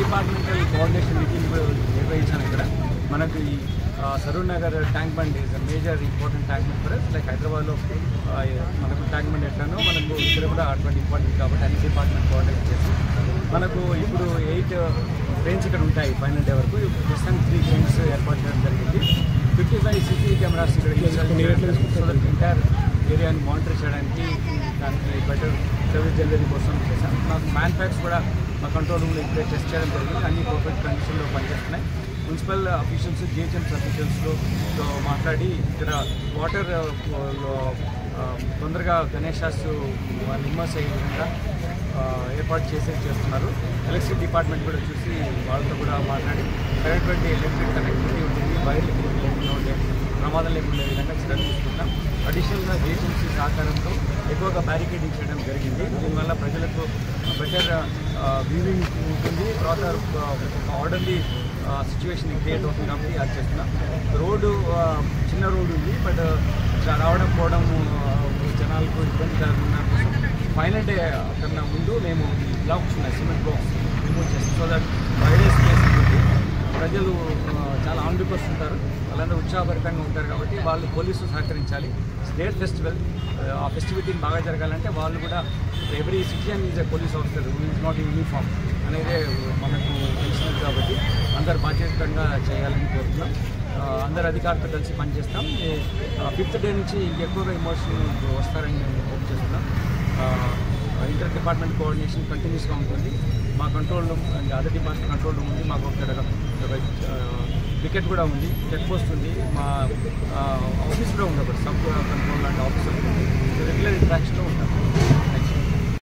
Departmental coordination meeting నిర్వహించాను ఇక్కడ. మనకు ఈ Saroor Nagar tank bund is major important tank bund for us. Like హైదరాబాద్లో మనకు ట్యాంక్ బండ్ ఎట్లానో మనకు ఇక్కడ కూడా అటువంటి ఇంపార్టెంట్ కాబట్టి అన్ని డిపార్ట్మెంట్ కోఆర్డినేట్ చేసి మనకు ఇప్పుడు 8 ట్రైన్స్ ఇక్కడ ఉంటాయి ఫైనల్ డే వరకు. ప్రస్తుతానికి 3 ట్రైన్స్ ఏర్పాటు చేయడం జరిగింది. 55 CCTV కెమెరాస్ ఇక్కడ సో దట్ ఎంటైర్ ఏరియాని మానిటర్ చేయడానికి దానికి బెటర్ సర్వీస్ డెలివరీ కోసం చేశాను. నాకు మ్యాన్ ప్యాక్స్ కూడా మా కంట్రోల్ రూమ్లో ఇప్పుడే టెస్ట్ చేయడం జరిగింది. అన్ని పర్ఫెక్ట్ కండిషన్లో పనిచేస్తున్నాయి. మున్సిపల్ అఫీషియల్స్ జిహెచ్ఎంసీ అఫీషియల్స్తో మాట్లాడి ఇక్కడ వాటర్ తొందరగా గణేషాస్ వాళ్ళు ఇమ్మర్స్ అయ్యే విధంగా ఏర్పాటు చేస్తున్నారు. ఎలక్ట్రిసిటీ డిపార్ట్మెంట్ కూడా చూసి వాళ్ళతో కూడా మాట్లాడి కరెక్ట్ ఎలక్ట్రిక్ కనెక్టివిటీ ఉంటుంది, వైర్ లేకుండా ఉండే ప్రమాదం లేకుండా విధంగా చర్యలు తీసుకుంటాం. అడిషనల్గా జిహెచ్ఎంసీ సహకారంతో ఎక్కువగా బ్యారికేడింగ్ చేయడం జరిగింది. దీనివల్ల ప్రజలకు బెటర్ వ్యూవింగ్ ఉంటుంది. తర్వాత ఆర్డర్లీ సిచ్యువేషన్ క్రియేట్ అవుతుంది కాబట్టి అది చేస్తున్నాం. రోడ్డు చిన్న రోడ్డు ఉంది, బట్ రావడం పోవడం జనాలకు ఇబ్బంది కలగకుండా ఫైనల్ డే కన్నా ముందు మేము ఈ బ్లాక్స్ ఉన్నాయి, సిమెంట్ బ్లాక్స్ రిమూవ్ చేస్తాం. సో దట్ ఫ్రైడే స్పేస్ ఉంటుంది. ప్రజలు చాలా ఆన్రిక్వెస్ట్ ఉంటారు, వాళ్ళందరూ ఉత్సాహభరితంగా ఉంటారు కాబట్టి వాళ్ళు పోలీసులు సహకరించాలి. స్టేట్ ఫెస్టివల్, ఆ ఫెస్టివిటీని బాగా జరగాలంటే వాళ్ళు కూడా every citizen is a police officer is not uniform అనేది మనకు తెలిసినది కాబట్టి అందరు బాధ్యతంగా చేయాలని కోరుతున్నాం. అందరు అధికారులతో కలిసి పనిచేస్తాం. 5th డే నుంచి ఇంకెక్కువగా ఎమోషన్ వస్తారని మేము హోప్ చేస్తున్నాం. ఇంటర్ డిపార్ట్మెంట్ కోఆర్డినేషన్ కంటిన్యూస్గా ఉంటుంది. మా control room other department control room ఉంది. మాకు ఒక వికెట్ కూడా ఉంది, చెక్ పోస్ట్ ఉంది, మా ఆఫీస్ కూడా ఉంది, ఒకటి సబ్ కంట్రోల్ లాంటి ఆఫీసర్ ఉంది. రెగ్యులర్ ఇంట్రాక్షన్లో ఉంటాం.